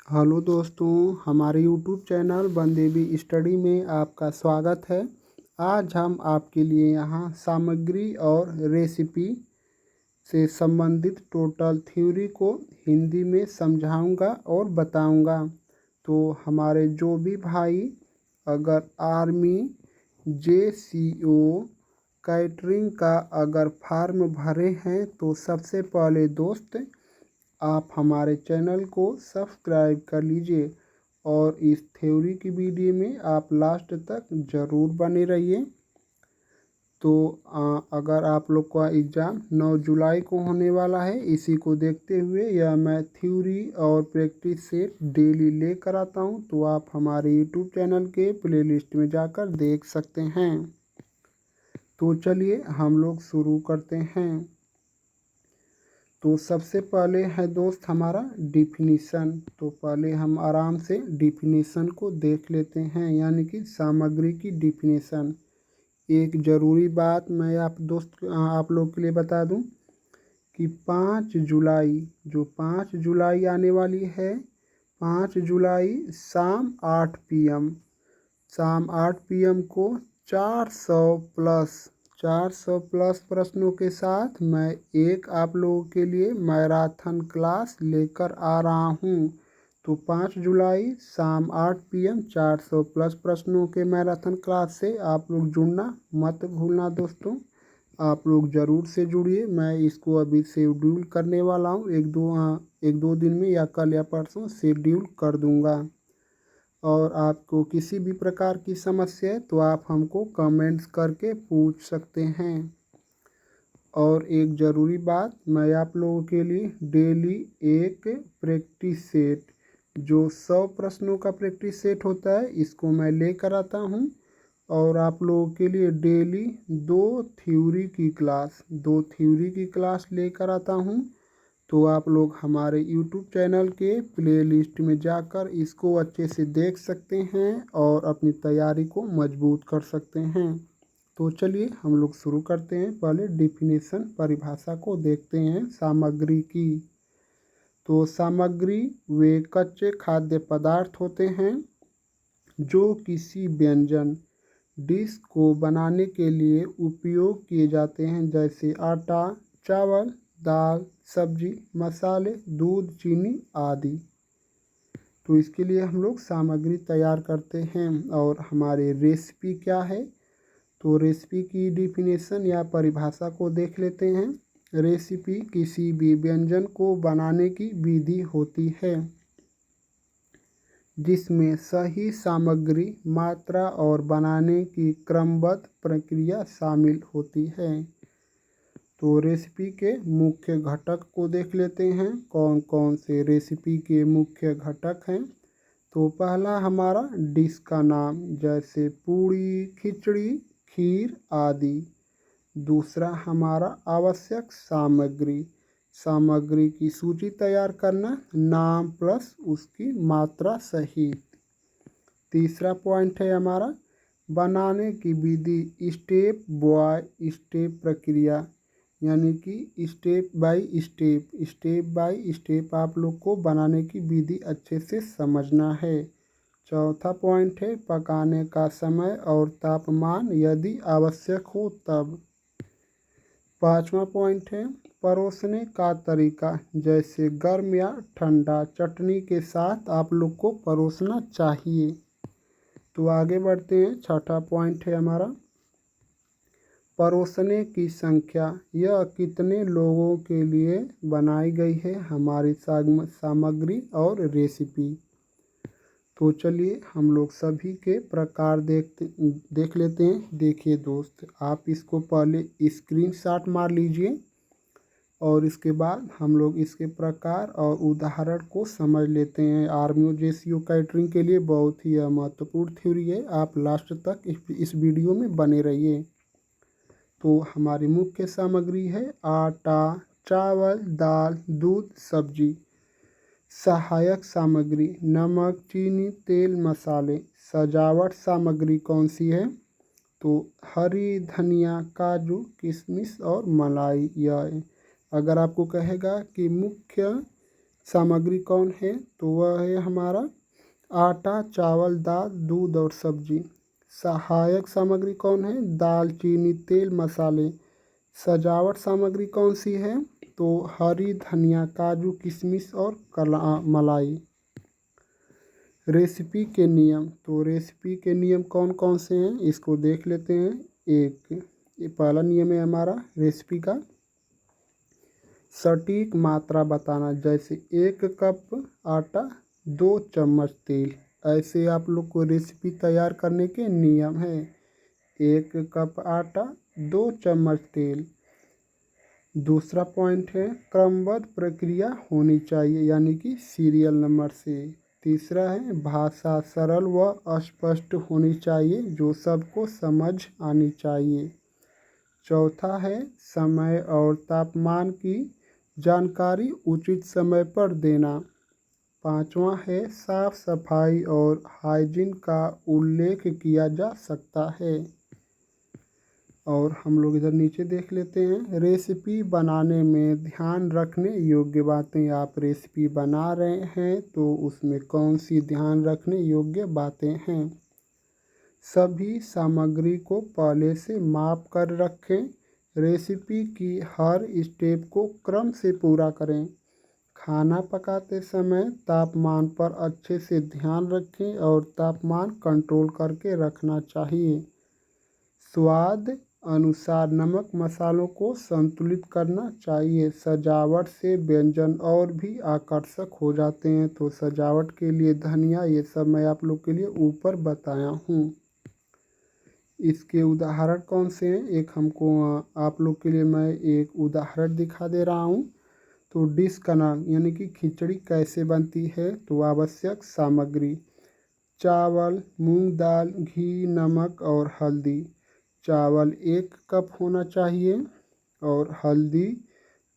Hello दोस्तों, हमारे YouTube channel Bandevi study में आपका स्वागत है। आज हम आपके लिए यहाँ सामग्री और रेसिपी से संबंधित टोटल थ्योरी को हिंदी में समझाऊंगा और बताऊंगा। तो हमारे जो भी भाई अगर आर्मी, JCO, कैटरिंग का अगर फॉर्म भरे हैं तो सबसे पहले दोस्त आप हमारे चैनल को सब्सक्राइब कर लीजिए और इस थ्योरी की वीडियो में आप लास्ट तक ज़रूर बने रहिए। तो अगर आप लोग का एग्ज़ाम 9 जुलाई को होने वाला है, इसी को देखते हुए यह मैं थ्योरी और प्रैक्टिस सेट डेली लेकर आता हूं, तो आप हमारे यूट्यूब चैनल के प्लेलिस्ट में जाकर देख सकते हैं। तो चलिए हम लोग शुरू करते हैं। तो सबसे पहले है दोस्त हमारा डिफिनीसन। तो पहले हम आराम से डिफिनीसन को देख लेते हैं, यानी कि सामग्री की डिफिनीसन। एक ज़रूरी बात मैं आप लोग के लिए बता दूं कि 5 जुलाई, जो 5 जुलाई आने वाली है, 5 जुलाई शाम 8 PM, शाम 8 PM को 400 प्लस प्रश्नों के साथ मैं एक आप लोगों के लिए मैराथन क्लास लेकर आ रहा हूं। तो 5 जुलाई शाम 8 PM 400 प्लस प्रश्नों के मैराथन क्लास से आप लोग जुड़ना मत भूलना दोस्तों। आप लोग ज़रूर से जुड़िए। मैं इसको अभी शेड्यूल करने वाला हूँ, एक दो दिन में या कल या परसों शेड्यूल कर दूँगा। और आपको किसी भी प्रकार की समस्या है तो आप हमको कमेंट्स करके पूछ सकते हैं। और एक ज़रूरी बात, मैं आप लोगों के लिए डेली एक प्रैक्टिस सेट, जो 100 प्रश्नों का प्रैक्टिस सेट होता है, इसको मैं लेकर आता हूँ। और आप लोगों के लिए डेली दो थ्योरी की क्लास लेकर आता हूँ। तो आप लोग हमारे YouTube चैनल के प्लेलिस्ट में जाकर इसको अच्छे से देख सकते हैं और अपनी तैयारी को मजबूत कर सकते हैं। तो चलिए हम लोग शुरू करते हैं। पहले डिफिनीशन, परिभाषा को देखते हैं सामग्री की। तो सामग्री वे कच्चे खाद्य पदार्थ होते हैं जो किसी व्यंजन, डिश को बनाने के लिए उपयोग किए जाते हैं, जैसे आटा, चावल, दाल, सब्जी, मसाले, दूध, चीनी आदि। तो इसके लिए हम लोग सामग्री तैयार करते हैं। और हमारे रेसिपी क्या है, तो रेसिपी की डिफिनेशन या परिभाषा को देख लेते हैं। रेसिपी किसी भी व्यंजन को बनाने की विधि होती है जिसमें सही सामग्री, मात्रा और बनाने की क्रमबद्ध प्रक्रिया शामिल होती है। तो रेसिपी के मुख्य घटक को देख लेते हैं, कौन कौन से रेसिपी के मुख्य घटक हैं। तो पहला हमारा डिश का नाम, जैसे पूड़ी, खिचड़ी, खीर आदि। दूसरा हमारा आवश्यक सामग्री की सूची तैयार करना, नाम प्लस उसकी मात्रा सहित। तीसरा पॉइंट है हमारा बनाने की विधि, स्टेप बाय स्टेप प्रक्रिया, यानी कि स्टेप बाय स्टेप आप लोग को बनाने की विधि अच्छे से समझना है। चौथा पॉइंट है पकाने का समय और तापमान, यदि आवश्यक हो तब। पांचवा पॉइंट है परोसने का तरीका, जैसे गर्म या ठंडा चटनी के साथ आप लोग को परोसना चाहिए। तो आगे बढ़ते हैं। छठा पॉइंट है हमारा परोसने की संख्या, यह कितने लोगों के लिए बनाई गई है हमारी सामग्री और रेसिपी। तो चलिए हम लोग सभी के प्रकार देख लेते हैं। देखिए दोस्त, आप इसको पहले स्क्रीनशॉट मार लीजिए और इसके बाद हम लोग इसके प्रकार और उदाहरण को समझ लेते हैं। आर्मी और JCO कैटरिंग के लिए बहुत ही महत्वपूर्ण थ्योरी है, आप लास्ट तक इस वीडियो में बने रहिए। तो हमारी मुख्य सामग्री है आटा, चावल, दाल, दूध, सब्जी। सहायक सामग्री नमक, चीनी, तेल, मसाले। सजावट सामग्री कौन सी है, तो हरी धनिया, काजू, किशमिश और मलाई। यह अगर आपको कहेगा कि मुख्य सामग्री कौन है, तो वह है हमारा आटा, चावल, दाल, दूध और सब्जी। सहायक सामग्री कौन है, दाल, चीनी, तेल, मसाले। सजावट सामग्री कौन सी है, तो हरी धनिया, काजू, किशमिश और मलाई। रेसिपी के नियम, तो रेसिपी के नियम कौन कौन से हैं इसको देख लेते हैं। ये पहला नियम है हमारा रेसिपी का, सटीक मात्रा बताना। जैसे 1 कप आटा 2 चम्मच तेल, ऐसे आप लोग को रेसिपी तैयार करने के नियम है। 1 कप आटा 2 चम्मच तेल। दूसरा पॉइंट है क्रमबद्ध प्रक्रिया होनी चाहिए, यानी कि सीरियल नंबर से। तीसरा है भाषा सरल व स्पष्ट होनी चाहिए, जो सबको समझ आनी चाहिए। चौथा है समय और तापमान की जानकारी उचित समय पर देना। पांचवा है साफ सफाई और हाइजीन का उल्लेख किया जा सकता है। और हम लोग इधर नीचे देख लेते हैं, रेसिपी बनाने में ध्यान रखने योग्य बातें। आप रेसिपी बना रहे हैं तो उसमें कौन सी ध्यान रखने योग्य बातें हैं। सभी सामग्री को पहले से माप कर रखें। रेसिपी की हर स्टेप को क्रम से पूरा करें। खाना पकाते समय तापमान पर अच्छे से ध्यान रखें और तापमान कंट्रोल करके रखना चाहिए। स्वाद अनुसार नमक मसालों को संतुलित करना चाहिए। सजावट से व्यंजन और भी आकर्षक हो जाते हैं, तो सजावट के लिए धनिया, ये सब मैं आप लोग के लिए ऊपर बताया हूँ। इसके उदाहरण कौन से हैं, एक हमको आप लोग के लिए मैं एक उदाहरण दिखा दे रहा हूँ। तो डिश का नाम, यानी कि खिचड़ी कैसे बनती है। तो आवश्यक सामग्री, चावल, मूंग दाल, घी, नमक और हल्दी। चावल 1 कप होना चाहिए और हल्दी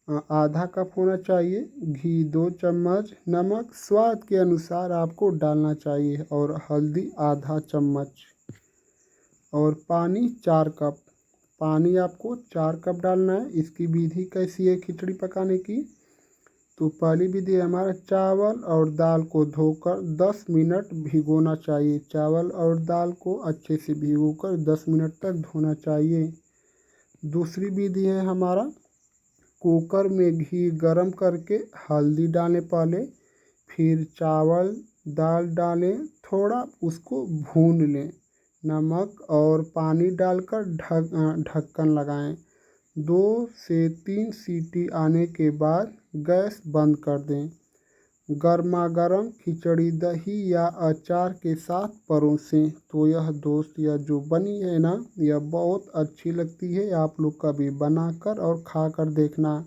आधा कप होना चाहिए। घी 2 चम्मच, नमक स्वाद के अनुसार आपको डालना चाहिए और हल्दी आधा चम्मच। और पानी 4 कप, पानी आपको 4 कप डालना है। इसकी विधि कैसी है खिचड़ी पकाने की, तो पहली विधि है हमारा चावल और दाल को धोकर 10 मिनट भिगोना चाहिए। चावल और दाल को अच्छे से भिगोकर 10 मिनट तक धोना चाहिए। दूसरी विधि है हमारा कुकर में घी गरम करके हल्दी डालें पहले, फिर चावल दाल डालें, थोड़ा उसको भून लें। नमक और पानी डालकर ढक्कन लगाएं। 2 से 3 सीटी आने के बाद गैस बंद कर दें। गर्मा गर्म खिचड़ी दही या अचार के साथ परोसें। तो यह दोस्त यह जो बनी है ना, यह बहुत अच्छी लगती है। आप लोग कभी बनाकर और खाकर देखना।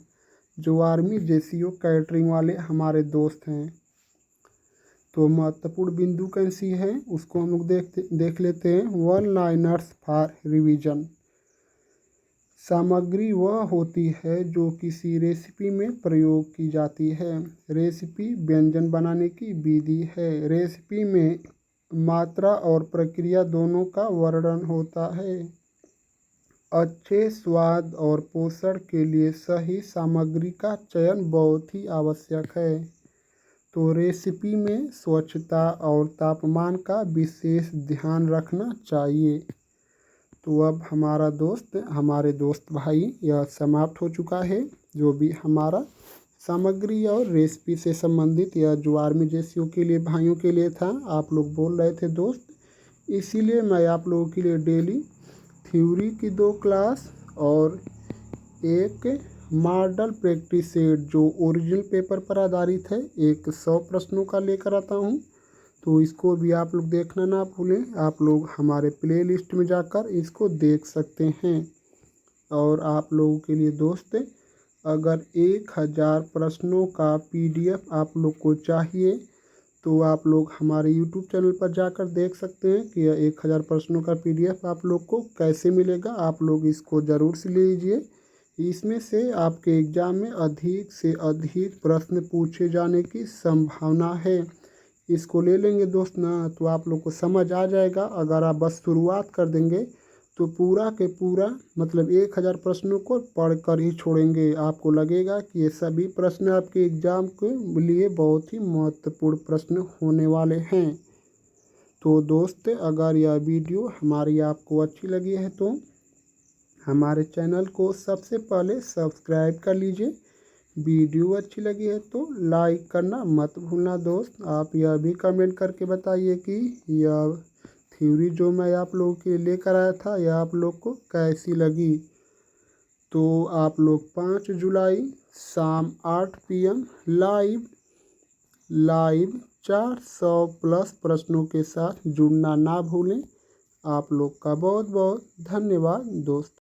जो आर्मी जेसीओ कैटरिंग वाले हमारे दोस्त हैं। तो महत्वपूर्ण बिंदु कैसी है उसको हम लोग देख लेते हैं। 1 लाइनर्स फॉर रिवीजन। सामग्री वह होती है जो किसी रेसिपी में प्रयोग की जाती है। रेसिपी व्यंजन बनाने की विधि है। रेसिपी में मात्रा और प्रक्रिया दोनों का वर्णन होता है। अच्छे स्वाद और पोषण के लिए सही सामग्री का चयन बहुत ही आवश्यक है। तो रेसिपी में स्वच्छता और तापमान का विशेष ध्यान रखना चाहिए। तो अब हमारे दोस्त भाई यह समाप्त हो चुका है। जो भी हमारा सामग्री और रेसिपी से संबंधित यह जो आर्मी जेसीओ के लिए भाइयों के लिए था, आप लोग बोल रहे थे दोस्त, इसीलिए मैं आप लोगों के लिए डेली थ्योरी की 2 क्लास और एक मॉडल प्रैक्टिस सेट जो ओरिजिनल पेपर पर आधारित है, एक 100 प्रश्नों का लेकर आता हूँ। तो इसको भी आप लोग देखना ना भूलें। आप लोग हमारे प्ले लिस्ट में जाकर इसको देख सकते हैं। और आप लोगों के लिए दोस्त, अगर 1000 प्रश्नों का PDF आप लोग को चाहिए तो आप लोग हमारे YouTube चैनल पर जाकर देख सकते हैं कि यह 1000 प्रश्नों का PDF आप लोग को कैसे मिलेगा। आप लोग इसको ज़रूर से ले लीजिए। इसमें से आपके एग्ज़ाम में अधिक से अधिक प्रश्न पूछे जाने की संभावना है। इसको ले लेंगे दोस्त ना, तो आप लोग को समझ आ जाएगा। अगर आप बस शुरुआत कर देंगे तो पूरा के पूरा मतलब 1000 प्रश्नों को पढ़कर ही छोड़ेंगे। आपको लगेगा कि ये सभी प्रश्न आपके एग्ज़ाम के लिए बहुत ही महत्वपूर्ण प्रश्न होने वाले हैं। तो दोस्त, अगर यह वीडियो हमारी आपको अच्छी लगी है तो हमारे चैनल को सबसे पहले सब्सक्राइब कर लीजिए। वीडियो अच्छी लगी है तो लाइक करना मत भूलना दोस्त। आप यह भी कमेंट करके बताइए कि यह थ्योरी जो मैं आप लोगों के लिए लेकर आया था यह आप लोग को कैसी लगी। तो आप लोग 5 जुलाई शाम 8 PM लाइव 400 प्लस प्रश्नों के साथ जुड़ना ना भूलें। आप लोग का बहुत बहुत धन्यवाद दोस्त।